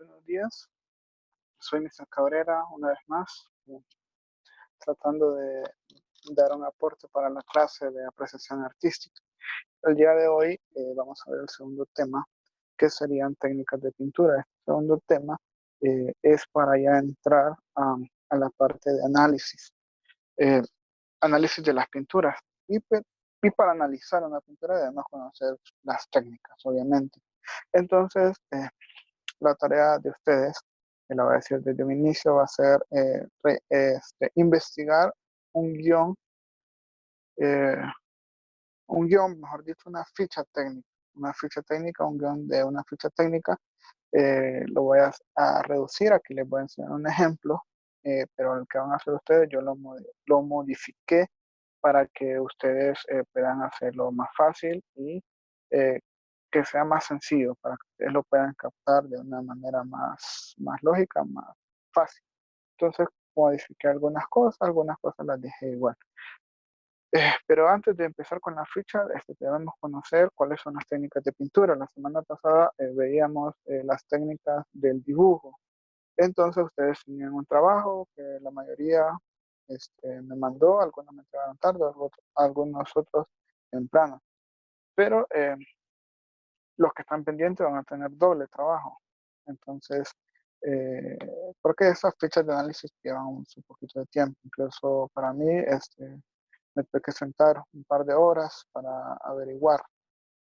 Buenos días, soy Mr. Cabrera una vez más, tratando de dar un aporte para la clase de apreciación artística. El día de hoy vamos a ver el segundo tema, que serían técnicas de pintura. Este segundo tema es para ya entrar a la parte de análisis, eh, análisis de las pinturas. Y para analizar una pintura debemos conocer las técnicas, obviamente. Entonces, la tarea de ustedes, que la voy a decir desde un inicio, va a ser investigar un guión, eh, mejor dicho, una ficha técnica, un guión de una ficha técnica. Lo voy a reducir, aquí les voy a enseñar un ejemplo, pero el que van a hacer ustedes yo lo modifiqué para que ustedes puedan hacerlo más fácil y eh, que sea más sencillo, para que ustedes lo puedan captar de una manera más lógica, más fácil. Entonces, modifiqué algunas cosas las dejé igual. Pero antes de empezar con la ficha, debemos conocer cuáles son las técnicas de pintura. La semana pasada veíamos las técnicas del dibujo. Entonces ustedes tenían un trabajo que la mayoría me mandó, algunos me entregaron tarde, algunos otros temprano. Pero los que están pendientes van a tener doble trabajo. Entonces, eh, porque esas fichas de análisis llevan un poquito de tiempo. Incluso para mí, me tuve que sentar un par de horas para averiguar.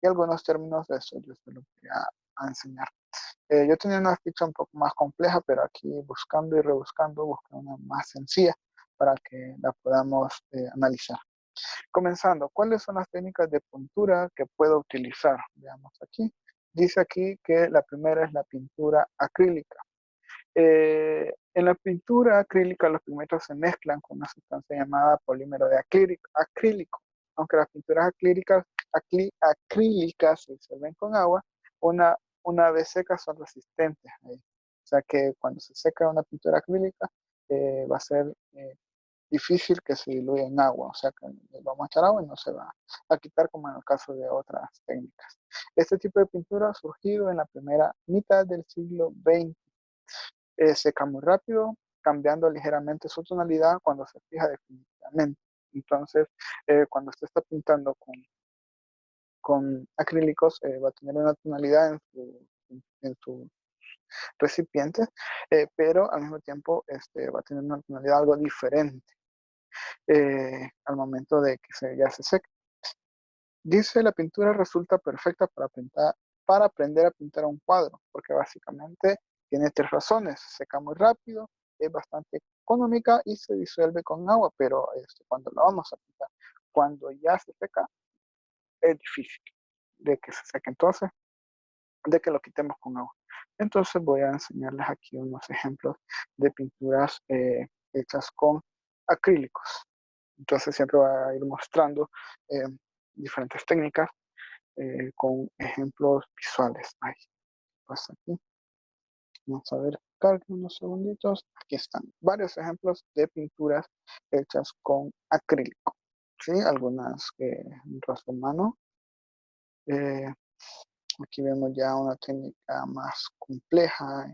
Y algunos términos de eso yo se los voy a enseñar. Yo tenía una ficha un poco más compleja, pero aquí buscando y rebuscando, busqué una más sencilla para que la podamos analizar. Comenzando, ¿cuáles son las técnicas de pintura que puedo utilizar? Veamos aquí. Dice aquí que la primera es la pintura acrílica. En la pintura acrílica los pigmentos se mezclan con una sustancia llamada polímero de acrílico. Aunque las pinturas acrílicas se disuelven con agua, una, una vez secas son resistentes. O sea que cuando se seca una pintura acrílica va a ser difícil que se diluya en agua. O sea que le vamos a echar agua y no se va a quitar como en el caso de otras técnicas. Este tipo de pintura ha surgido en la primera mitad del siglo XX. Seca muy rápido, cambiando ligeramente su tonalidad cuando se fija definitivamente. Entonces, cuando usted está pintando con acrílicos, va a tener una tonalidad en su recipiente, pero al mismo tiempo va a tener una tonalidad algo diferente al momento de que ya se seque. Dice, la pintura resulta perfecta para aprender a pintar un cuadro, porque básicamente tiene tres razones. Se seca muy rápido, es bastante económica y se disuelve con agua, pero cuando la vamos a pintar, cuando ya se seca, es difícil de que se seque, entonces, de que lo quitemos con agua. Entonces voy a enseñarles aquí unos ejemplos de pinturas hechas con acrílicos. Entonces siempre voy a ir mostrando eh, diferentes técnicas con ejemplos visuales. Ahí pasa aquí. Vamos a ver, carguen unos segunditos. Aquí están varios ejemplos de pinturas hechas con acrílico. ¿Sí? Algunas en rostro humano. Eh, Aquí vemos ya una técnica más compleja.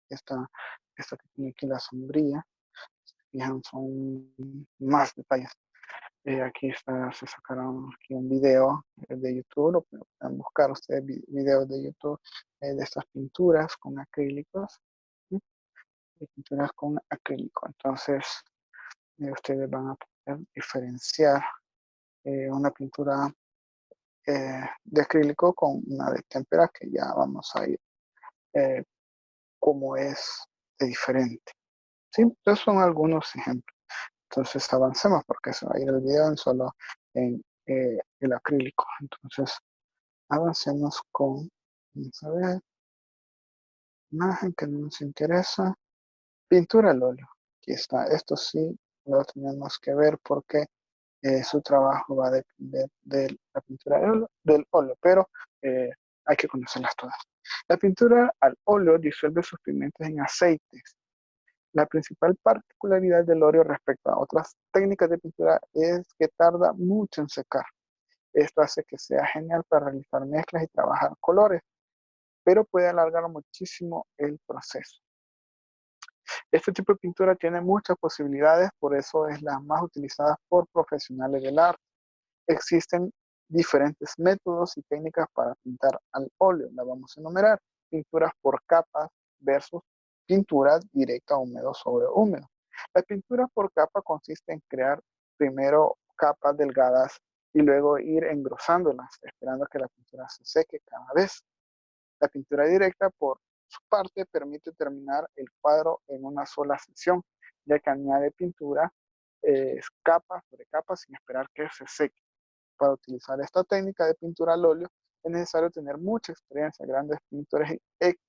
Esta, esta que tiene aquí la sombría. Fijan, son más detalles. Aquí se sacaron aquí un video de YouTube, lo pueden buscar ustedes videos de YouTube de estas pinturas con acrílicos, ¿sí? De pinturas con acrílico. Entonces, ustedes van a poder diferenciar una pintura de acrílico con una de témpera, que ya vamos a ir eh, cómo es de diferente. ¿Sí? Entonces son algunos ejemplos. Entonces avancemos porque se va a ir el video en solo en el acrílico. Entonces avancemos con, vamos a ver, imagen que no nos interesa, pintura al óleo. Aquí está, esto sí lo tenemos que ver porque su trabajo va a depender de la pintura del óleo, pero hay que conocerlas todas. La pintura al óleo disuelve sus pigmentos en aceites. La principal particularidad del óleo respecto a otras técnicas de pintura es que tarda mucho en secar. Esto hace que sea genial para realizar mezclas y trabajar colores. pero puede alargar muchísimo el proceso. Este tipo de pintura tiene muchas posibilidades, por eso es la más utilizada por profesionales del arte. Existen diferentes métodos y técnicas para pintar al óleo. La vamos a enumerar. Pinturas por capas versus pintura directa húmedo sobre húmedo. La pintura por capa consiste en crear primero capas delgadas y luego ir engrosándolas, esperando que la pintura se seque cada vez. La pintura directa, por su parte, permite terminar el cuadro en una sola sesión, ya que añade pintura capa sobre capa sin esperar que se seque. Para utilizar esta técnica de pintura al óleo es necesario tener mucha experiencia. Grandes pintores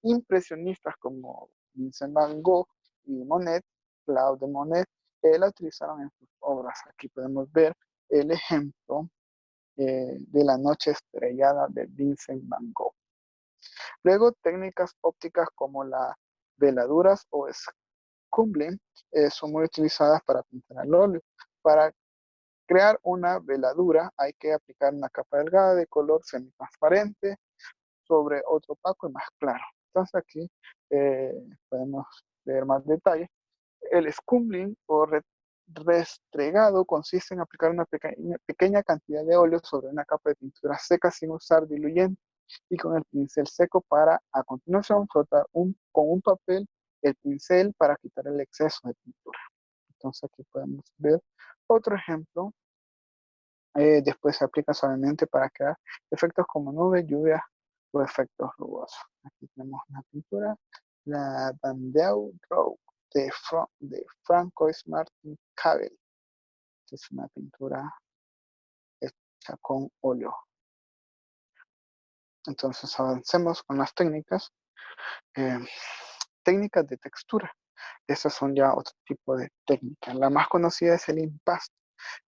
impresionistas como Vincent Van Gogh y Monet, Claude Monet, la utilizaron en sus obras. Aquí podemos ver el ejemplo de la noche estrellada de Vincent Van Gogh. Luego, técnicas ópticas como las veladuras o scumbling son muy utilizadas para pintar al óleo. Para crear una veladura hay que aplicar una capa delgada de color semitransparente sobre otro opaco y más claro. Entonces aquí podemos ver más detalles. El scumbling o restregado consiste en aplicar una pequeña cantidad de óleo sobre una capa de pintura seca sin usar diluyente y con el pincel seco para a continuación frotar con un papel el pincel para quitar el exceso de pintura. Entonces aquí podemos ver otro ejemplo. Después se aplica suavemente para crear efectos como nubes, lluvia o efectos rugosos. Aquí tenemos una pintura, la Bandeu Rogue de Francois Martin Cabell. Es una pintura hecha con óleo. Entonces avancemos con las técnicas. Eh, técnicas de textura. Estas son ya otro tipo de técnicas. La más conocida es el impasto,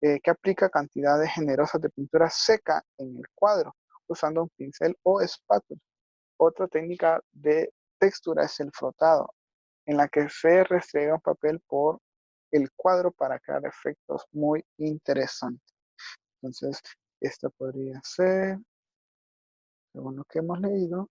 que aplica cantidades generosas de pintura seca en el cuadro, usando un pincel o espátula. Otra técnica de textura es el frotado, en la que se restriega un papel por el cuadro para crear efectos muy interesantes. Entonces, esta podría ser, según lo que hemos leído,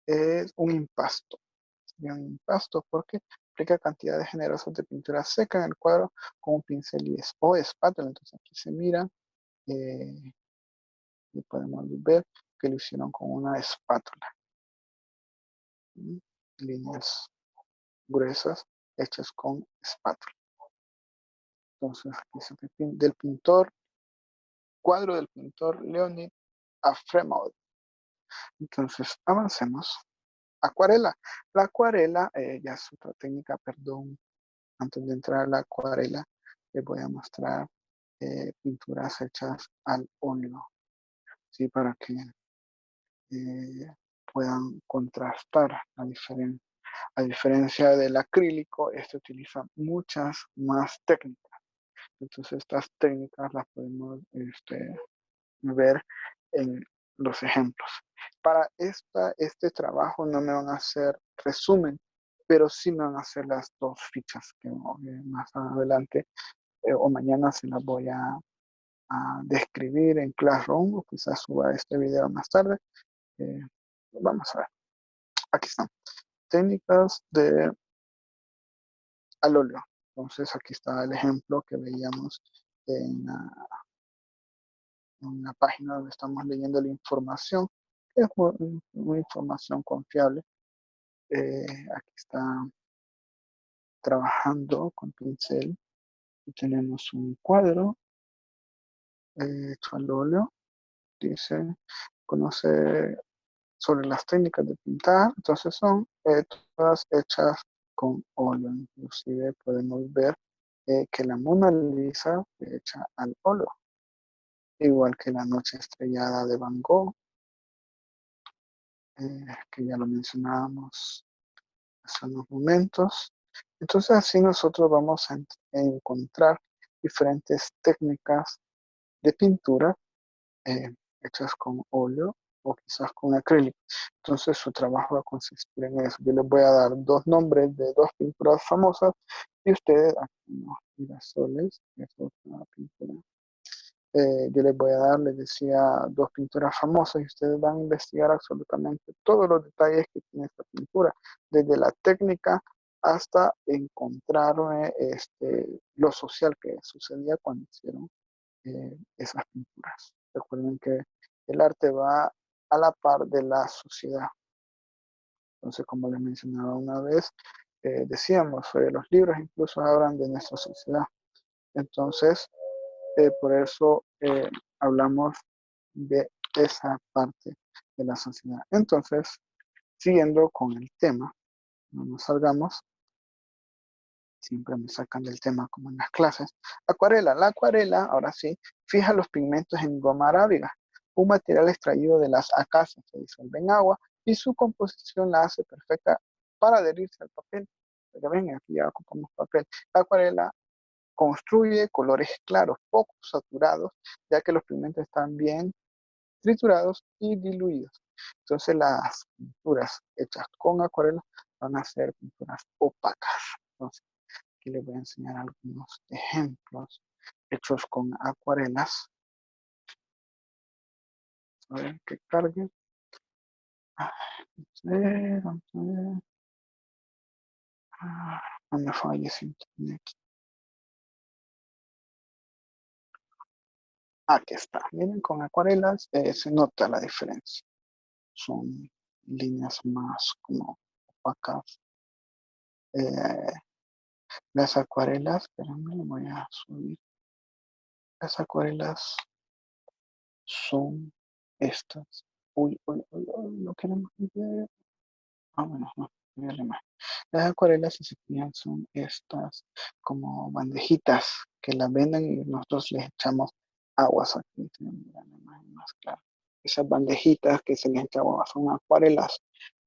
es un impasto. Sería un impasto porque aplica cantidades generosas de pintura seca en el cuadro con un pincel o espátula. Entonces aquí se mira y podemos ver que lo hicieron con una espátula. Líneas gruesas hechas con espátula. Entonces aquí se del pintor, cuadro del pintor Leonid Afremov. Entonces avancemos. Acuarela. La acuarela ya es otra técnica, perdón. Antes de entrar a la acuarela, les voy a mostrar pinturas hechas al óleo, ¿sí? Para que puedan contrastar a diferencia del acrílico, este utiliza muchas más técnicas. Entonces estas técnicas las podemos ver en los ejemplos. Para este trabajo no me van a hacer resumen, pero sí me van a hacer las dos fichas que más adelante o mañana se las voy a describir en Classroom, o quizás suba este video más tarde. Vamos a ver. Aquí están. Técnicas al óleo. Entonces aquí está el ejemplo que veíamos en la página donde estamos leyendo la información, que es una información confiable. Aquí está trabajando con pincel y tenemos un cuadro hecho al óleo. Dice, conoce sobre las técnicas de pintar. Entonces son todas hechas con óleo. Inclusive podemos ver que la Mona Lisa fue hecha al óleo, igual que la noche estrellada de Van Gogh, que ya lo mencionábamos hace unos momentos. Entonces así nosotros vamos a encontrar diferentes técnicas de pintura hechas con óleo o quizás con acrílico. Entonces su trabajo va a consistir en eso. Yo les voy a dar dos nombres de dos pinturas famosas y ustedes, aquí unos girasoles, que es otra pintura yo les voy a dar, les decía, dos pinturas famosas y ustedes van a investigar absolutamente todos los detalles que tiene esta pintura, desde la técnica hasta encontrar lo social que sucedía cuando hicieron esas pinturas. Recuerden que el arte va a la par de la sociedad. Entonces, como les mencionaba una vez, decíamos, los libros incluso hablan de nuestra sociedad. Entonces, por eso hablamos de esa parte de la sociedad. Entonces, siguiendo con el tema, no nos salgamos, siempre me sacan del tema como en las clases. Acuarela. La acuarela, ahora sí, fija los pigmentos en goma arábiga, un material extraído de las acacias que disuelve en agua y su composición la hace perfecta para adherirse al papel. Pero ven, aquí ya ocupamos papel. La acuarela construye colores claros, poco saturados, ya que los pigmentos están bien triturados y diluidos. Entonces las pinturas hechas con acuarela van a ser pinturas opacas. Entonces, aquí les voy a enseñar algunos ejemplos hechos con acuarelas. A ver que cargue. Vamos a ver. No me falles internet. Aquí está. Miren, con acuarelas se nota la diferencia. Son líneas más como opacas. Eh, las acuarelas, espérame, lo voy a subir. Las acuarelas son estas. Uy, uy, uy, uy, no queremos ver. Ah, bueno, no, mírale más. Las acuarelas, si se fijan, son estas como bandejitas que las venden y nosotros les echamos aguas aquí. Miren la imagen más clara. Esas bandejitas que se les echa agua son acuarelas.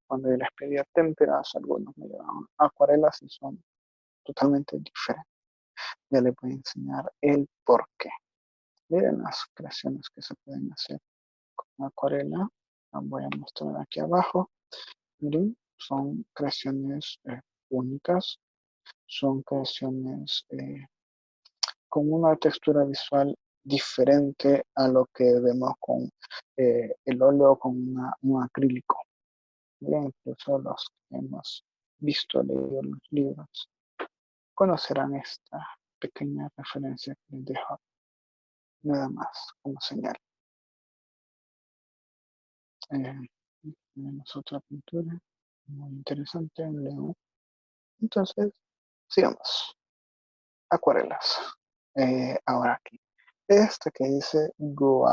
Cuando yo les pedía témperas, algunos me llevaban acuarelas y son totalmente diferentes. Ya les voy a enseñar el por qué. Miren las creaciones que se pueden hacer con acuarela. Las voy a mostrar aquí abajo. Miren, son creaciones únicas, son creaciones con una textura visual diferente a lo que vemos con el óleo con un acrílico. Miren, incluso los que hemos visto, leído los libros, conocerán esta pequeña referencia que les dejo nada más como señal. Tenemos otra pintura muy interesante en León. Entonces, sigamos. Acuarelas. Ahora aquí. Este que dice Go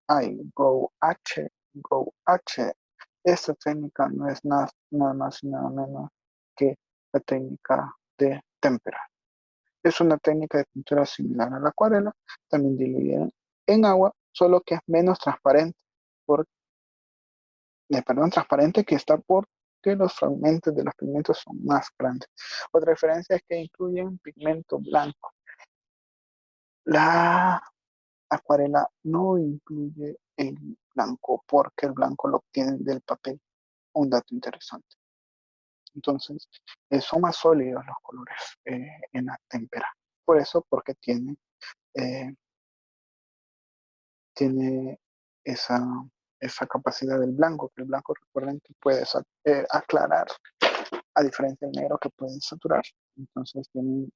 H, Go H. Esta técnica no es nada más y nada menos que la técnica de témpera. Es una técnica de pintura similar a la acuarela, también diluida en agua, solo que es menos transparente, transparente que está porque los fragmentos de los pigmentos son más grandes. Otra diferencia es que incluyen pigmento blanco. La acuarela no incluye el blanco porque el blanco lo obtienen del papel. Un dato interesante. Entonces, son más sólidos los colores en la témpera. Por eso, porque eh, tiene esa, esa capacidad del blanco, que el blanco, recuerden que puede aclarar, a diferencia del negro que puede saturar. Entonces tienen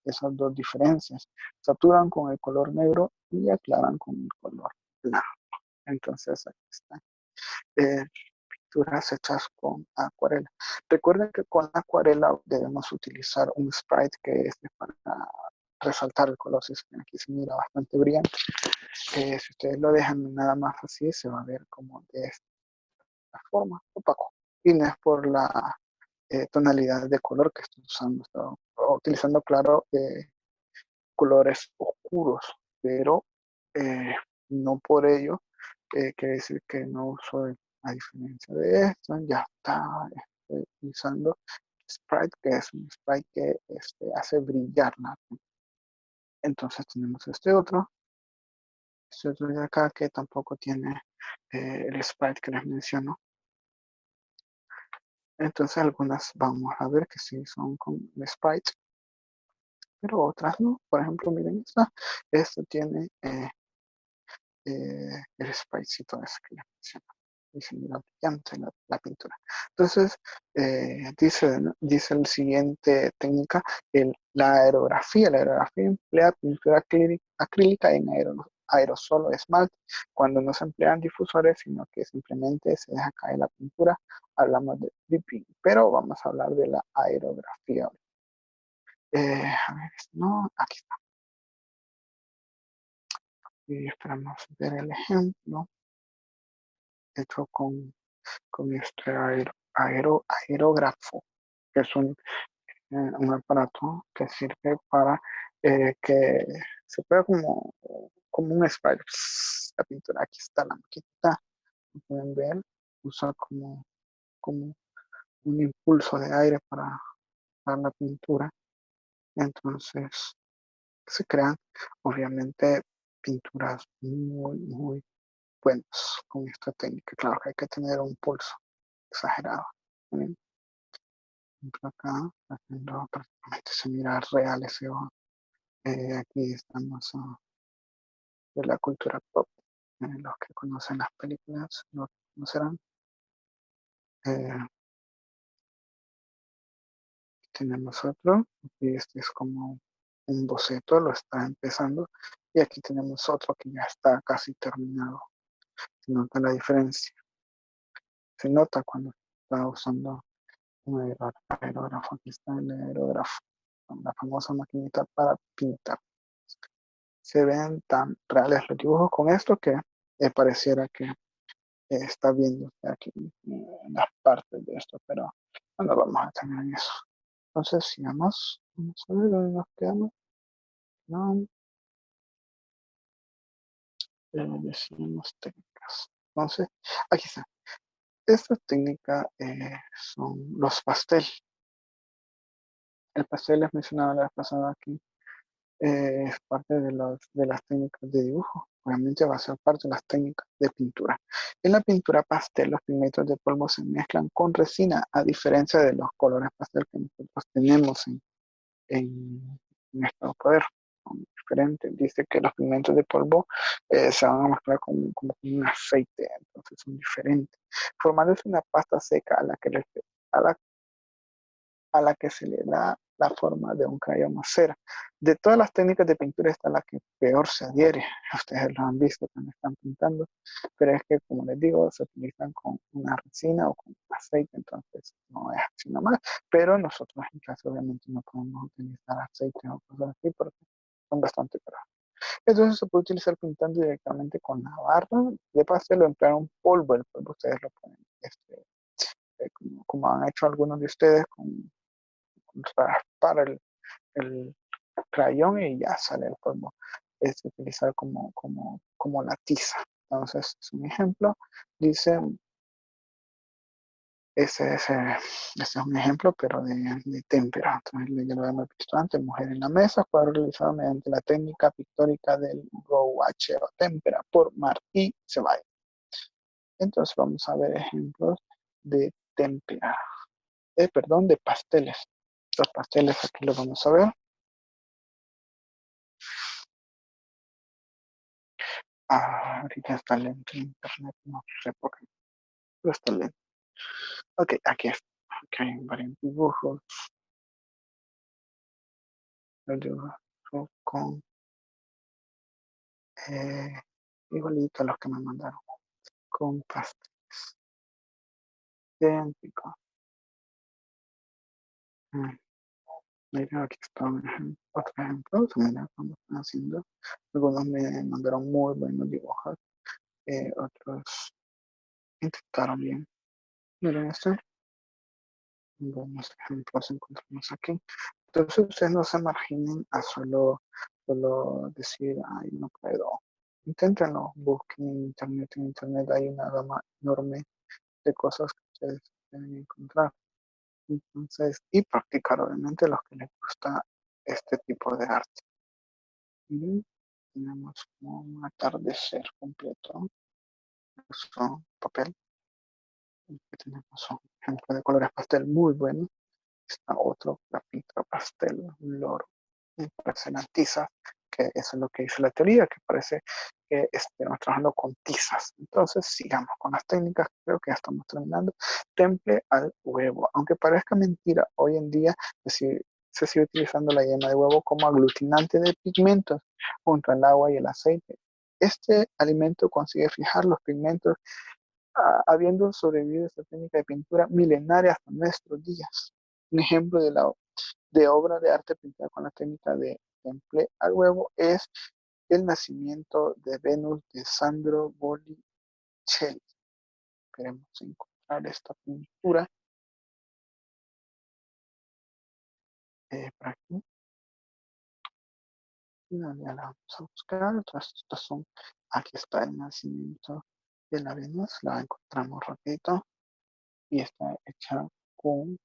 esas dos diferencias. Saturan con el color negro y aclaran con el color blanco. Entonces aquí están pinturas hechas con acuarela. Recuerden que con acuarela debemos utilizar un sprite que es para resaltar el color. Si aquí se mira bastante brillante. Si ustedes lo dejan nada más así, se va a ver como de esta forma, opaco. Y no es por la tonalidad de color que estoy usando. Estoy utilizando, claro, colores oscuros, pero no por ello quiere decir que no uso, a diferencia de esto, ya está utilizando Sprite, que es un Sprite que hace brillar la. Entonces tenemos este otro de acá que tampoco tiene el Sprite que les menciono. Entonces algunas vamos a ver que sí son con el Sprite, pero otras no. Por ejemplo, miren esta tiene el spraycito ese que les menciono. Dice, mira, brillante la pintura. Entonces, dice, ¿no? Dice el siguiente técnica, la aerografía. La aerografía emplea pintura acrílica en aerosol o esmalte, cuando no se emplean difusores, sino que simplemente se deja caer la pintura. Hablamos de dripping, pero vamos a hablar de la aerografía. A ver, no, aquí está. Y esperamos ver el ejemplo hecho con este aerógrafo, que es un aparato que sirve para que se pueda como un spray. La pintura, aquí está la maquinita, como pueden ver, usa como un impulso de aire para la pintura. Entonces se crean, obviamente, pinturas muy buenas con esta técnica. Claro que hay que tener un pulso exagerado. ¿Bien? Por acá, haciendo prácticamente similar real ese ojo. Aquí estamos de la cultura pop. Los que conocen las películas lo conocerán. Eh, Tenemos otro, y este es como un boceto, lo está empezando. Y aquí tenemos otro que ya está casi terminado. Se nota la diferencia. Se nota cuando está usando un aerógrafo. Aquí está el aerógrafo, la famosa maquinita para pintar. Se ven tan reales los dibujos con esto que pareciera que está viendo aquí las partes de esto, pero no nos vamos a tener en eso. Entonces, sigamos. Vamos a ver dónde nos quedamos. No, decimos técnicas. Entonces, aquí está. Estas técnicas son los pasteles. El pastel es mencionado la vez pasada aquí. Es parte de las técnicas de dibujo. Obviamente va a ser parte de las técnicas de pintura. En la pintura pastel, los pigmentos de polvo se mezclan con resina, a diferencia de los colores pastel que nosotros tenemos en nuestro poder. Son diferentes. Dice que los pigmentos de polvo se van a mezclar como con un aceite, entonces son diferentes. Formándose una pasta seca a la a la que se le da la forma de un crayón o cera. De todas las técnicas de pintura, esta es la que peor se adhiere. Ustedes lo han visto cuando están pintando, pero es que, como les digo, se utilizan con una resina o con aceite, entonces no es así nomás. Pero nosotros en casa obviamente no podemos utilizar aceite o cosas así porque son bastante caros. Entonces se puede utilizar pintando directamente con la barra de pastel o emplear un polvo. El polvo ustedes lo pueden, como han hecho algunos de ustedes, raspar el crayón y ya sale el polvo. Es utilizar como la tiza. Entonces, es un ejemplo. Dice, ese es un ejemplo, pero de témpera. Entonces, ya lo hemos visto antes. Mujer en la mesa, cuadro realizado mediante la técnica pictórica del gouache o témpera por Martí Ceballos. Entonces, vamos a ver ejemplos de témpera. Perdón, de pasteles. Los pasteles aquí los vamos a ver. Ahorita está lento el internet, no sé por qué, pero está lento. Ok, aquí está. Ok, varios dibujos. Los dibujos con eh, igualito a los que me mandaron. Con pasteles. Idéntico. Mira, aquí está otro ejemplo. Mira cómo están haciendo. Algunos me mandaron muy buenos dibujos. Otros intentaron bien. Miren este. Buenos ejemplos encontramos aquí. Entonces ustedes no se marginen a solo decir, ay, no puedo. Inténtenlo, busquen en internet hay una gama enorme de cosas que ustedes pueden encontrar. Entonces, y practicar obviamente los que les gusta este tipo de arte. Y tenemos como un atardecer completo, son papel. Y tenemos un ejemplo de colores pastel muy bueno. Está otro capítulo pastel, un loro, impresionantiza, que eso es lo que dice la teoría, que parece que estemos trabajando con tizas. Entonces, sigamos con las técnicas, creo que ya estamos terminando. Temple al huevo. Aunque parezca mentira, hoy en día se sigue utilizando la yema de huevo como aglutinante de pigmentos junto al agua y el aceite. Este alimento consigue fijar los pigmentos, habiendo sobrevivido esta técnica de pintura milenaria hasta nuestros días. Un ejemplo de obra de arte pintada con la técnica de temple al huevo es El nacimiento de Venus de Sandro Botticelli. Queremos encontrar esta pintura por aquí. No, ya la vamos a buscar. Estas son, aquí está el nacimiento de la Venus. La encontramos rapidito. Y está hecha con,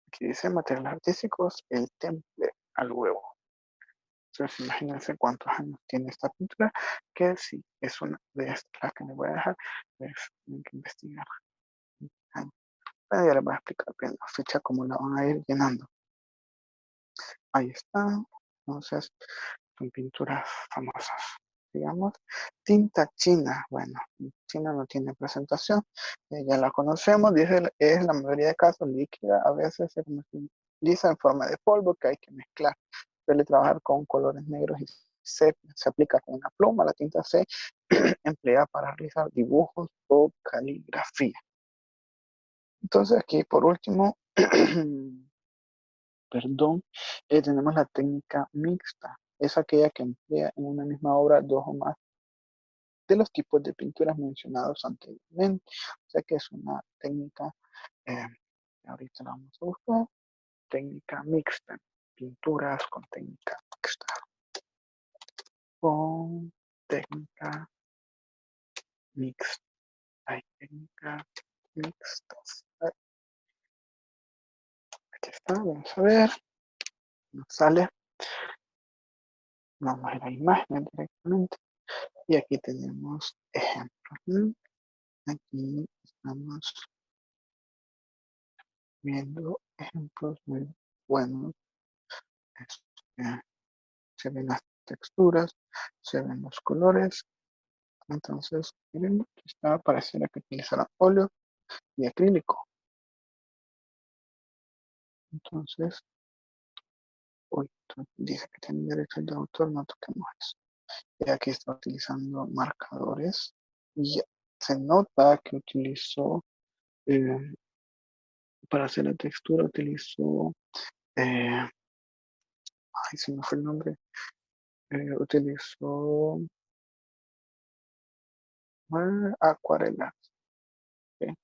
aquí dice, materiales artísticos, el temple al huevo. Entonces, imagínense cuántos años tiene esta pintura, que sí, es una de estas que les voy a dejar, pues tienen que investigar. Pero ya les voy a explicar bien la fecha, cómo la van a ir llenando. Ahí está. Entonces, son pinturas famosas. Digamos, tinta china. Bueno, China no tiene presentación. Ya la conocemos. Dice, es la mayoría de casos líquida. A veces se comercializa en forma de polvo que hay que mezclar. Suele trabajar con colores negros y se aplica con una pluma. La tinta se emplea para realizar dibujos o caligrafía. Entonces, aquí por último, perdón, tenemos la técnica mixta. Es aquella que emplea en una misma obra dos o más de los tipos de pinturas mencionados anteriormente. O sea que es una técnica, eh, ahorita la vamos a buscar, técnica mixta. Pinturas con técnica mixta. Con técnica mixta. Hay técnicas mixtas. Aquí está, vamos a ver. Nos sale. Vamos a la imagen directamente. Y aquí tenemos ejemplos. Aquí estamos viendo ejemplos muy buenos. Este, se ven las texturas, se ven los colores. Entonces, miren, aquí está, pareciera que utilizará óleo y acrílico. Entonces, uy, dice que tiene derechos de autor, no toquemos eso. Y aquí está utilizando marcadores. Y se nota que utilizó, eh, para hacer la textura, utilizó, ay, se me fue el nombre, utilizó acuarelas. ¿Ok?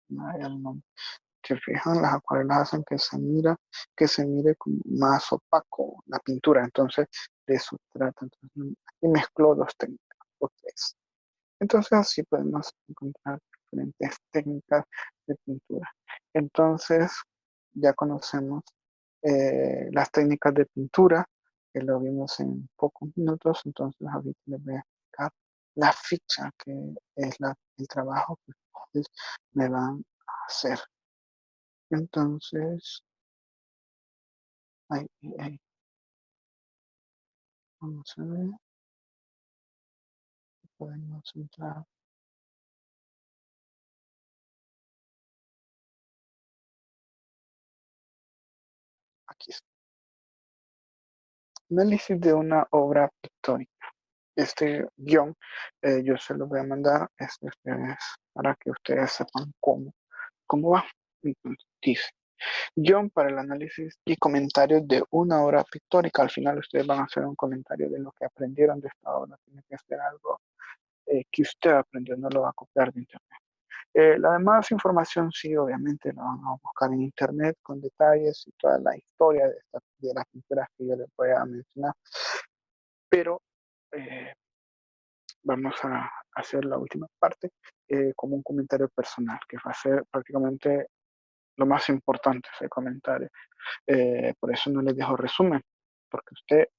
No hay el nombre. Se fijan, las acuarelas hacen que se mire como más opaco la pintura. Entonces, de eso trata. Entonces, aquí mezcló dos técnicas, o tres. Entonces, así podemos encontrar diferentes técnicas de pintura. Entonces, ya conocemos las técnicas de pintura, que lo vimos en pocos minutos. Entonces, ahorita les voy a explicar la ficha, que es el trabajo que ustedes me van a hacer. Entonces, ahí, ahí, vamos a ver, podemos entrar aquí. Análisis de una obra pictórica. Este guión yo se lo voy a mandar para que ustedes sepan cómo va. Entonces, dice, guión para el análisis y comentarios de una obra pictórica. Al final ustedes van a hacer un comentario de lo que aprendieron de esta obra. Tiene que ser algo que usted aprendió, no lo va a copiar de internet. La demás información sí, obviamente la van a buscar en internet con detalles y toda la historia de las pinturas que yo les voy a mencionar. Pero vamos a hacer la última parte como un comentario personal, que va a ser prácticamente lo más importante ese comentario. Por eso no les dejo resumen, porque usted,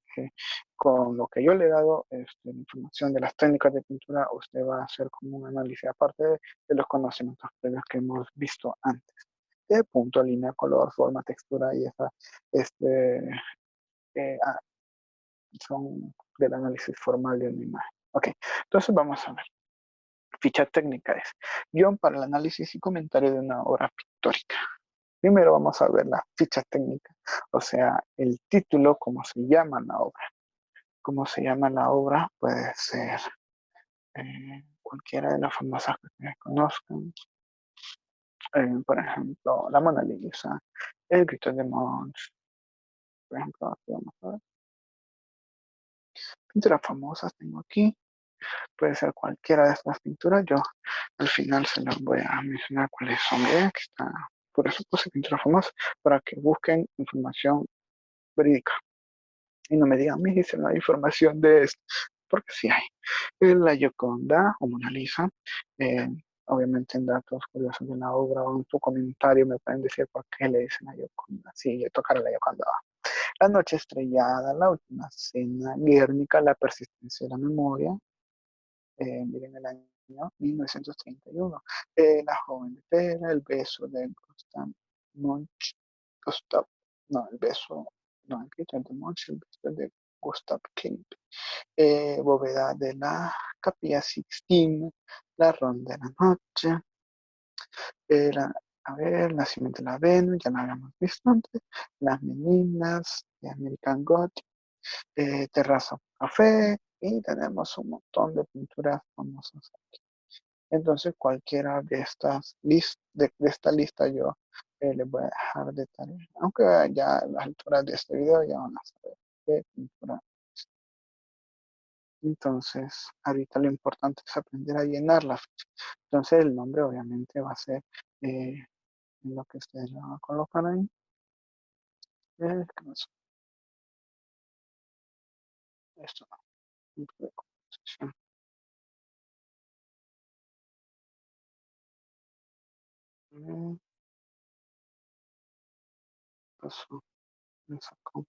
con lo que yo le he dado, la información de las técnicas de pintura, usted va a hacer como un análisis, aparte de los conocimientos previos que hemos visto antes, de punto, línea, color, forma, textura y esa, este, son del análisis formal de una imagen. Ok, entonces vamos a ver. Ficha técnica es guión para el análisis y comentario de una obra pictórica. Primero vamos a ver la ficha técnica, o sea, el título, cómo se llama la obra. Cómo se llama la obra puede ser cualquiera de las famosas que ustedes conozcan. Por ejemplo, la Mona Lisa, el Grito de Munch, por ejemplo, aquí vamos a ver. Pinturas famosas tengo aquí. Puede ser cualquiera de estas pinturas. Yo al final se las voy a mencionar cuáles son. Aquí está. Por eso puse pinturas famosas, para que busquen información verídica. Y no me digan, me dice, no hay información de esto. Porque sí hay. La Gioconda o Mona Lisa. eh, Obviamente en datos curiosos de la obra o en tu comentario me pueden decir por qué le dicen la Gioconda. Sí, yo tocaré la Gioconda. La noche estrellada, la última cena, Guernica, la persistencia de la memoria, miren el año 1931. La joven de Pera, el beso de Gustav Munch, Gustav, no, el beso, no, el grito de Munch, el beso de Gustav Klimt. Bóveda de la Capilla Sixtina, la ronda de la noche, a ver, Nacimiento de la Venus, ya lo habíamos visto antes, Las Meninas, de American Gothic, Terraza Café, y tenemos un montón de pinturas famosas aquí. Entonces, cualquiera de estas de esta lista yo les voy a dejar de tarea. Aunque ya a las alturas de este video ya van a saber qué pintura. Entonces, ahorita lo importante es aprender a llenar la ficha. Entonces, el nombre obviamente va a ser lo que ustedes le van a colocar ahí. ¿Qué más? Esto, punto de composición. Paso, me saco.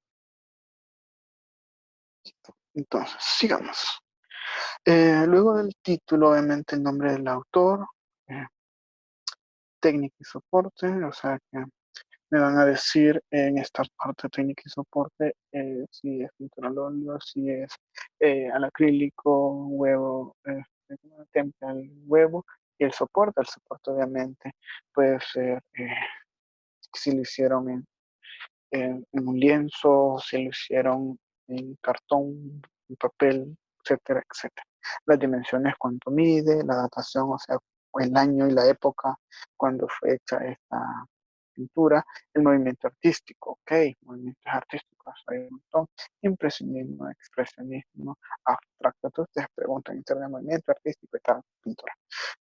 Entonces, sigamos. Luego del título, obviamente, el nombre del autor, eh, técnica y soporte, o sea que me van a decir en esta parte técnica y soporte si es pintura al óleo, si es al acrílico, huevo, temple al huevo, y el soporte obviamente puede ser si lo hicieron en un lienzo, si lo hicieron en cartón, en papel, etcétera, etcétera. Las dimensiones, cuánto mide, la datación, o sea, el año y la época cuando fue hecha esta pintura, el movimiento artístico, ok, movimientos artísticos, hay un montón, impresionismo, expresionismo, abstracto, entonces ustedes preguntan en términos de movimiento artístico de tal pintura.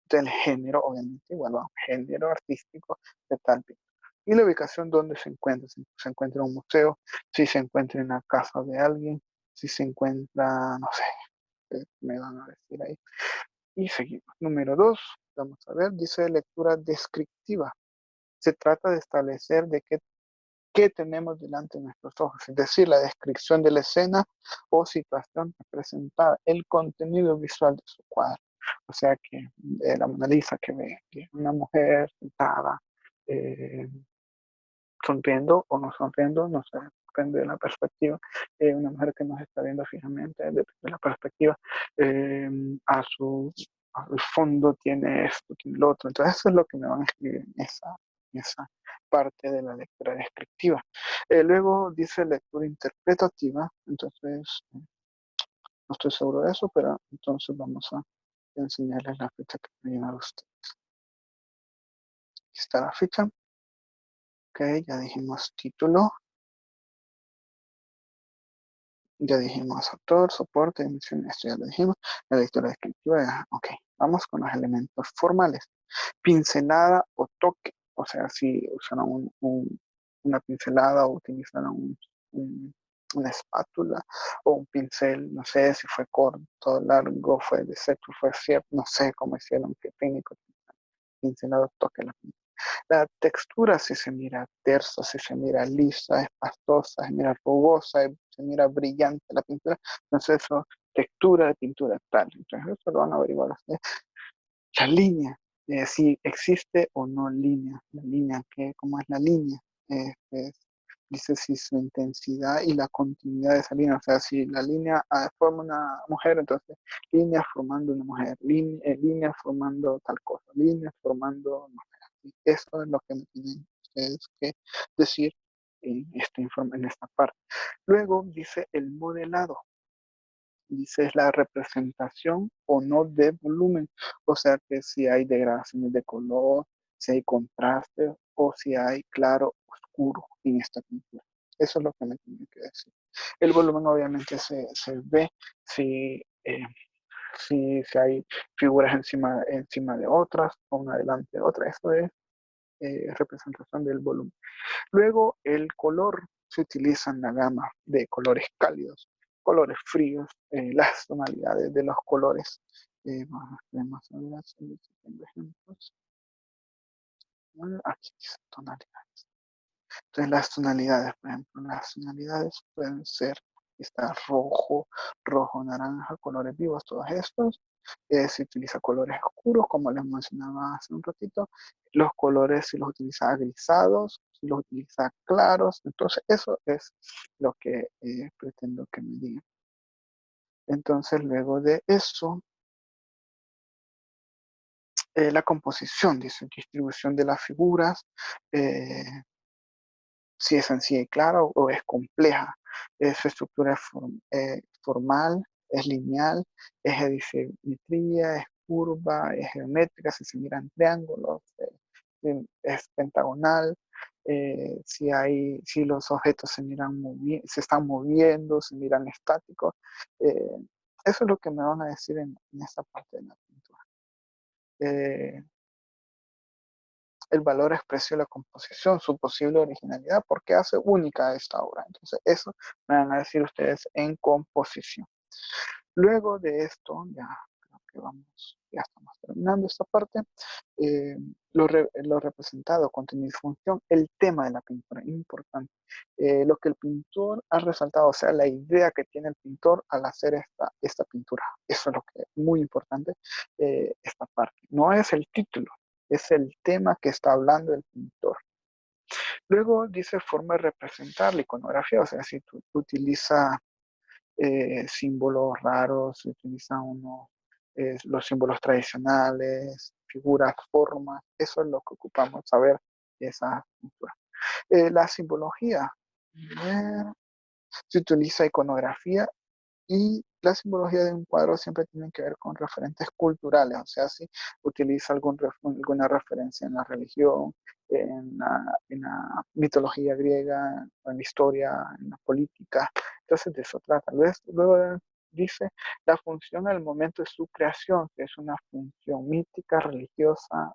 Entonces el género, obviamente, igual va, género artístico de tal pintura. Y la ubicación donde se encuentra, si se encuentra en un museo, si se encuentra en la casa de alguien, si se encuentra, no sé, me van a decir ahí. Y seguimos. Número 2, vamos a ver, dice lectura descriptiva. Se trata de establecer de qué tenemos delante de nuestros ojos, es decir, la descripción de la escena o situación representada, el contenido visual de su cuadro. O sea que la Mona Lisa que ve que una mujer sentada, eh, sonriendo o no sonriendo, no sé, depende de la perspectiva. Una mujer que nos está viendo fijamente, depende de la perspectiva, eh, a su al fondo tiene esto, tiene lo otro. Entonces eso es lo que me van a escribir en esa parte de la lectura descriptiva. Luego dice lectura interpretativa, entonces no estoy seguro de eso, pero entonces vamos a enseñarles la ficha que me llenar usted. Aquí está la ficha. Ok, ya dijimos título. Ya dijimos autor, soporte, emisión, esto ya lo dijimos. La lectura descriptiva, ok. Vamos con los elementos formales. Pincelada o toque. O sea, si usaron una pincelada o utilizaron una espátula o un pincel, no sé si fue corto, largo, fue de seco, fue cierto, no sé cómo hicieron, qué técnico. Pincelado, toque la pincelada. La textura, si se mira tersa, si se mira lisa, es pastosa, se mira rugosa, se mira brillante la pintura, entonces eso, textura de pintura tal. Entonces eso lo van a averiguar ustedes. La línea, si existe o no línea, la línea, ¿cómo es la línea? Es dice si su intensidad y la continuidad de esa línea, o sea, si la línea forma una mujer, entonces líneas formando una mujer, líneas formando tal cosa, líneas formando, no sé, así. Eso es lo que me tienen ustedes que decir en esta parte. Luego dice el modelado. Dice es la representación o no de volumen, o sea que si hay degradaciones de color, si hay contraste o si hay claro oscuro en esta pintura. Eso es lo que me tiene que decir. El volumen obviamente se ve si, si hay figuras encima de otras o una delante de otra. Eso es representación del volumen. Luego, el color se utiliza en la gama de colores cálidos, colores fríos, las tonalidades de los colores. Vamos a ver si tengo ejemplos. Aquí dice tonalidades. Entonces, las tonalidades, por ejemplo, las tonalidades pueden ser, está rojo, rojo, naranja, colores vivos, todos estos. Se utiliza colores oscuros, como les mencionaba hace un ratito. Los colores, si los utiliza grisados, si los utiliza claros. Entonces, eso es lo que pretendo que me digan. Entonces, luego de eso, la composición, dice, distribución de las figuras. eh, si es sencilla y clara o es compleja. Su estructura es formal, es lineal, es de simetría, es curva, es geométrica, si se miran triángulos, es pentagonal. Si los objetos se están moviendo, se miran estáticos. eh, Eso es lo que me van a decir en esta parte de la pintura. Eh, el valor expresió de la composición, su posible originalidad, porque hace única esta obra. Entonces, eso me van a decir ustedes en composición. Luego de esto, ya creo que ya estamos terminando esta parte. Lo representado, contenido y función, el tema de la pintura, importante. Lo que el pintor ha resaltado, o sea, la idea que tiene el pintor al hacer esta pintura. Eso es lo que es muy importante, esta parte. No es el título, es el tema que está hablando el pintor. Luego dice forma de representar la iconografía, o sea, si tú utilizas símbolos raros, se utilizan los símbolos tradicionales, figuras, formas, eso es lo que ocupamos, saber esa cultura. La simbología, se utiliza iconografía y la simbología de un cuadro siempre tiene que ver con referentes culturales, o sea, si utiliza alguna referencia en la religión, en la mitología griega, en la historia, en la política. Entonces de eso trata. Luego dice la función al momento de su creación, que es una función mítica, religiosa,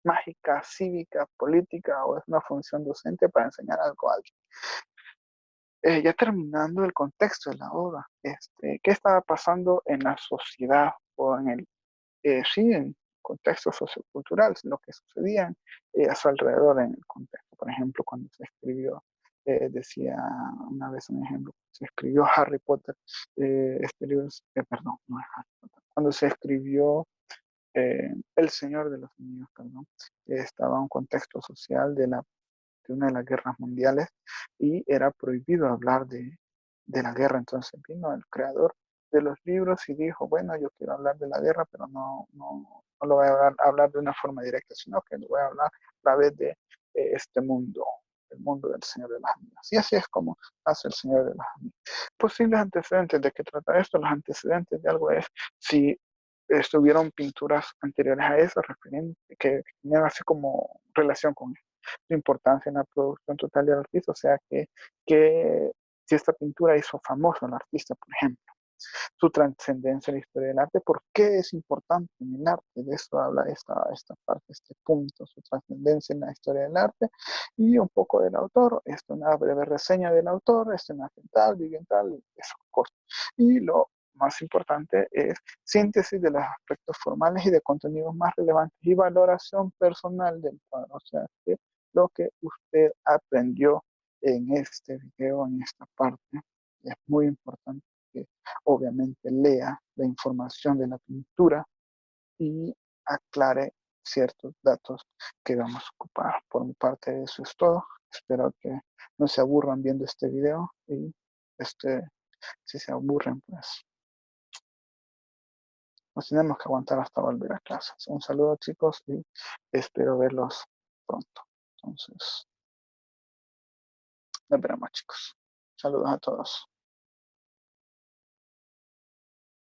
mágica, cívica, política, o es una función docente para enseñar algo a alguien. Ya terminando el contexto de la obra, ¿qué estaba pasando en la sociedad o sí, en contexto sociocultural, lo que sucedía a su alrededor en el contexto? Por ejemplo, cuando se escribió, decía una vez un ejemplo, se escribió Harry Potter, perdón, no es Harry Potter, cuando se escribió El Señor de los Anillos, perdón, estaba en un contexto social de una de las guerras mundiales y era prohibido hablar de la guerra. Entonces vino el creador de los libros y dijo, bueno, yo quiero hablar de la guerra, pero no lo voy a hablar de una forma directa, sino que lo voy a hablar a través de este mundo, el mundo del Señor de las Anillas. Y así es como hace el Señor de las Anillas. Posibles antecedentes de qué trata esto. Los antecedentes de algo es si estuvieron pinturas anteriores a eso, que tenían así como relación con su importancia en la producción total del artista, o sea que si esta pintura hizo famoso al artista, por ejemplo, su trascendencia en la historia del arte, por qué es importante en el arte, de eso habla esta parte, este punto, su trascendencia en la historia del arte, y un poco del autor, una breve reseña del autor, nace tal, vive en tal, eso corto. Y lo más importante es síntesis de los aspectos formales y de contenidos más relevantes y valoración personal del cuadro, o sea, que lo que usted aprendió en este video, en esta parte, es muy importante que obviamente lea la información de la pintura y aclare ciertos datos que vamos a ocupar. Por mi parte, eso es todo. Espero que no se aburran viendo este video y si se aburren, pues nos tenemos que aguantar hasta volver a clase. Un saludo, chicos, y espero verlos pronto. Entonces, nos veremos, chicos. Saludos a todos.